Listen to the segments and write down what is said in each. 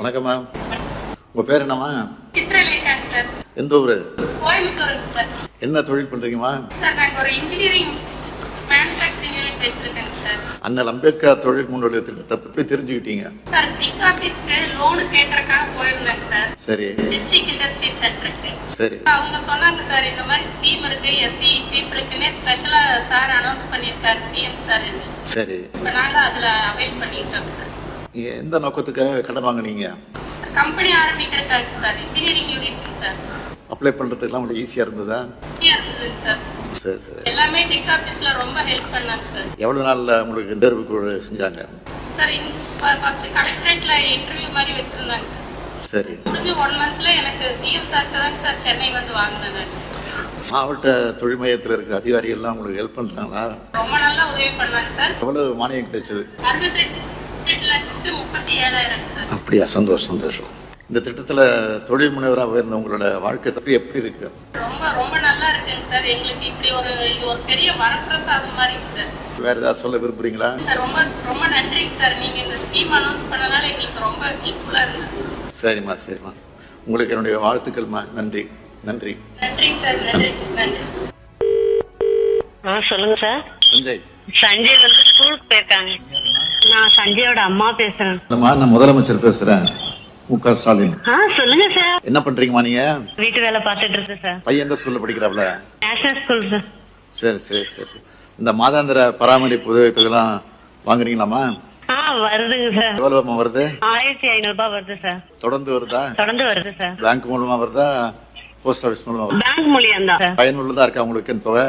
வணக்கம்மா. உங்க பேர் என்னம்மா? சித்ரலேகா சார். எந்த ஊரு? கோயம்புத்தூர் சார். என்ன தொழில் பண்றீங்கம்மா? சார் நாங்க ஒரு இன்ஜினியரிங் மேனுஃபேக்சரிங் யூனிட் வச்சிருக்கேன் சார். அண்ணல் அம்பேத்கர் தொழில் முன்னோடி திட்டத்தை பற்றி தெரிஞ்சுக்கிட்டீங்க? சார் டிக் ஆபீஸ்க்கு லோனு கேட்கறதுக்காக போயிருந்தேன் சார். சரி டிஸ்ட்ரிக்ட் இண்டஸ்ட்ரி சென்டருக்கு. சரி. அவங்க சொன்னாங்க சார் இந்த மாதிரி ஸ்கீம் இருக்கு, எஸ்சி பீப்புளுக்குன்னே ஸ்பெஷலா சார் அனௌன்ஸ் பண்ணியிருக்காரு சிஎம் சார். சரி. இப்போ நாங்க அதுல அவைல் பண்ணிட்டோம் சார். எந்த நோக்கத்துக்காக கடன் வாங்குனீங்க? கம்பெனி ஆரம்பிக்கிறதுக்காக sir. Engineering unit sir. Apply பண்றதுக்கெல்லாம் உங்களுக்கு ஈஸியா இருந்ததா? சார் சரி சரி. எல்லாமே டிக் ஆபீஸ்ல ரொம்ப ஹெல்ப் பண்ணாங்க சார். எவ்வளவு நாள்ல உங்களுக்கு இன்டர்வியூ செஞ்சாங்க? சார் ஃபர்ஸ்ட் கலெக்டரேட்ல இன்டர்வியூ மாதிரி வச்சிருந்தாங்க. சரி. முடிஞ்சு 1 மந்த்ல எனக்கு சிஎம் சார் தான் சார் சென்னை வந்து வாங்கினேன். மாவட்ட தொழில் மையத்தில் இருக்க அதிகாரிகள் எல்லாம் உங்களுக்கு ஹெல்ப் பண்றாங்களா? ரொம்ப நல்லா உதவி பண்ணாங்க சார். எவ்வளவு மானியம் கிடைச்சது? 68,37,000 சார். அப்படியா? சந்தோஷம் சந்தோஷம். இந்த திட்டத்துல தொழில் முனைவராக இருந்த உங்களோட வாழ்க்கை தப்பி எப்படி இருக்கு? ரொம்ப ரொம்ப நல்லா இருக்குங்க சார். எங்களுக்கு இப்படி இது ஒரு பெரிய வரப்பிரசாதம் மாதிரி சார். வேற ஏதாவது சொல்ல விரும்புறீங்களா? சார் ரொம்ப ரொம்ப நன்றிங்க சார். நீங்க இந்த ஸ்கீம் அனௌன்ஸ் பண்ணனால எங்களுக்கு ரொம்ப ஹெல்ப்ஃபுல்லா இருந்தது. சரிம்மா சரிம்மா. உங்களுக்கு என்னுடைய வாழ்த்துக்கள்மா. நன்றி நன்றி. நன்றிங்க சார். நன்றி நன்றி. சொல்லுங்க சார். சஞ்சய். சஞ்சய் வந்து ஸ்கூலுக்கு போயிருக்காங்க. நான் சஞ்சயோட அம்மா பேசுறேன். நான் முதலமைச்சர் பேசுறேன், மு.க. ஸ்டாலின். சொல்லுங்க சார். என்ன பண்றீங்கம்மா நீங்க? வீட்டு வேலை பார்த்துட்டு இருக்கேன் சார். பையன் எந்த ஸ்கூல்ல படிக்கிறாப்ல? National school sir. சரி சரி சரி. இந்த மாதாந்திர பராமரிப்பு உதவித்தொகைலாம் வாங்குறீங்களாமா? வருதுங்க சார். எவ்வளவுமா வருது? 1500 ரூபாய் வருது சார். தொடர்ந்து வருதா? தொடர்ந்து வருது சார். பேங்க் மூலமா வருதா, போஸ்ட் ஆபீஸ் மூலமா வருதா? பேங்க் மூலியம் தான் சார். பயனுள்ளதா இருக்கா உங்களுக்கு இந்த தொகை?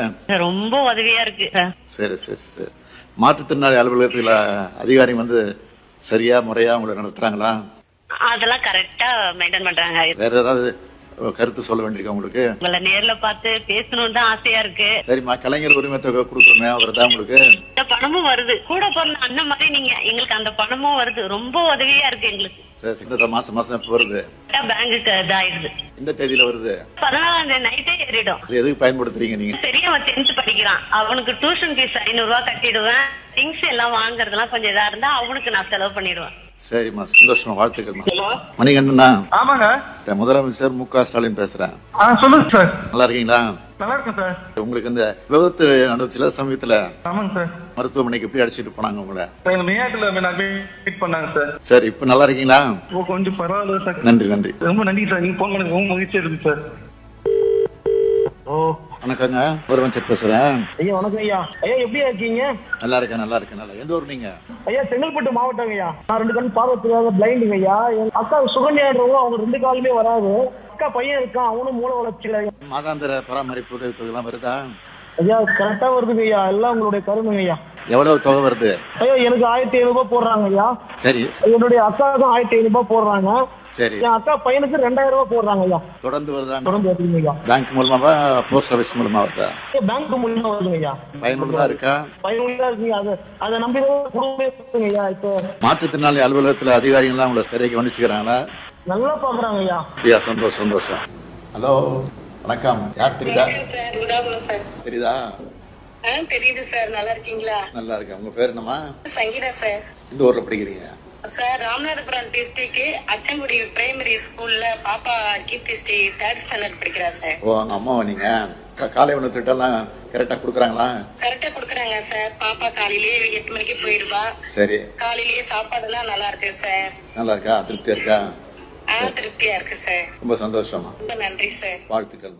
ரொம்ப உதவியா இருக்கு சார். சரி சரி சரி. மாற்றுத்திறனாளி அலுவலகத்துல அதிகாரி வந்து சரியா முறையா உங்களை நடத்துறாங்களா? அதெல்லாம் கரெக்டா மெயின்டைன் பண்றாங்க. வேற ஏதாவது கருத்து சொல்ல வேண்டியிருக்கா உங்களுக்கு? உங்களை நேர்ல பார்த்து பேசணும்னு தான் ஆசையா இருக்கு. சரிம்மா. கலைஞர் உரிமை தொகை கொடுக்கணுமே, வருதா உங்களுக்கு? இந்த பணமும் வருது. கூட பிறந்த அண்ணன் மாதிரி நீங்க எங்களுக்கு அந்த பணமும் வருது. ரொம்ப உதவியா இருக்கு எங்களுக்கு. சரி. இந்த மாசம் மாசம் எப்ப வருது? பேங்குக்கு இதாயிடுது. இந்த தேதியில வருது? 14 நைட்டே ஏறிடும். இது எதுக்கு பயன்படுத்துறீங்க நீங்க? பெரியவன் 10th படிக்கிறான். அவனுக்கு டியூஷன் ஃபீஸ் 500 ரூபாய் கட்டிடுவேன். திங்ஸ் எல்லாம் வாங்குறதெல்லாம் கொஞ்சம் இதா இருந்தா அவனுக்கு நான் செலவு பண்ணிடுவேன். சரிம்மா. சந்தோஷமா. வாழ்த்துக்கள்மா. மணிகண்டனா? ஆமாங்க. முதலமைச்சர் மு.க. ஸ்டாலின் பேசுறேன். சொல்லுங்க சார். நல்லா இருக்கீங்களா? நல்லா இருக்கேன் சார். உங்களுக்கு இந்த விபத்து நடந்துச்சுல சமயத்துல, ஆமாங்க சார். மருத்துவமனைக்கு எப்படி அடிச்சிட்டு போனாங்க உங்களை? மேயாட்டுல மீட் பண்ணாங்க சார். சரி. இப்ப நல்லா இருக்கீங்களா? கொஞ்சம் பரவாயில்ல சார். நன்றி நன்றி. ரொம்ப நன்றி சார். நீங்க போன் பண்ணது ரொம்ப மகிழ்ச்சியா இருக்கு சார். வணக்கங்க. முதலமைச்சர் பேசுறேன். ஐயா வணக்கம் ஐயா. ஐயா எப்படி இருக்கீங்க? நல்லா இருக்கேன் நல்லா இருக்கேன். நல்லா. எந்த ஊர் நீங்க? ஐயா செங்கல்பட்டு மாவட்டம் ஐயா. நான் 2 கண் பார்வை தெரியாத பிளைண்டுங்க ஐயா. என் அக்கா சுகன்யாடுறவங்க, அவங்க 2 காலுமே வராது. அக்கா பையன் இருக்கான், அவனும் மூல வளர்ச்சியில. மாதாந்திர பராமரிப்பு உதவி தொகை எல்லாம் வருதா? ஐயா கரெக்டா வருதுங்க ஐயா. எல்லாம் உங்களுடைய கருணுங்க ஐயா. எவ்வளவு தொகை வருது? ஐயா எனக்கு 1500 ரூபாய் போடுறாங்க ஐயா. சரி. என்னுடைய அக்காவுக்கும் 1500 ரூபாய் போடுறாங்க. சரி. என் அக்கா பையனுக்கு 2000 ரூபாய் போடுறாங்க ஐயா. தொடர்ந்து வருதா? தொடர்ந்து வருதுங்க ஐயா. பேங்க் மூலமாவா, போஸ்ட் ஆபீஸ் மூலமா வருதா? பேங்க் மூலியமா வருதுங்க ஐயா. பயனுள்ளதா இருக்கா? பயனுள்ளதா இருக்குங்க. அதை நம்பி குடும்பமே இருக்குங்க ஐயா. இப்போ மாற்றுத்திறனாளி அலுவலகத்துல அதிகாரிகள் உங்களை சரியாக கவனிச்சுக்கிறாங்களா? நல்லா பாக்குறாங்க ஐயா. அப்படியா? சந்தோஷம் சந்தோஷம். ஹலோ வணக்கம். யார் தெரியுதா? தெரியுதா? தெரியுது சார். நல்லா இருக்கீங்களா? நல்லா இருக்கேன். உங்க பேர் என்னமா? சங்கீதா சார். இந்த ஊர்ல படிக்கிறீங்க? Sir Ramanathapuram district Achankudi primary ஸ்கூல்ல பாப்பா கீர்த்தி ஸ்ரீ 3rd ஸ்டாண்டர்ட் படிக்கிறா சார். ஓ, அங்க அம்மாவா நீங்க? காலை உணவு திட்டம் கரெக்டா குடுக்கறாங்களா? கரெக்டா குடுக்கறாங்க சார். பாப்பா காலையிலேயே 8 மணிக்கு போயிருவா. சரி. காலையிலேயே சாப்பாடு எல்லாம் நல்லா இருக்கு சார். நல்லா இருக்கா? திருப்தியா இருக்கா? திருப்தியா இருக்கு சார். ரொம்ப சந்தோஷமா. ரொம்ப நன்றி சார். வாழ்த்துக்கள்.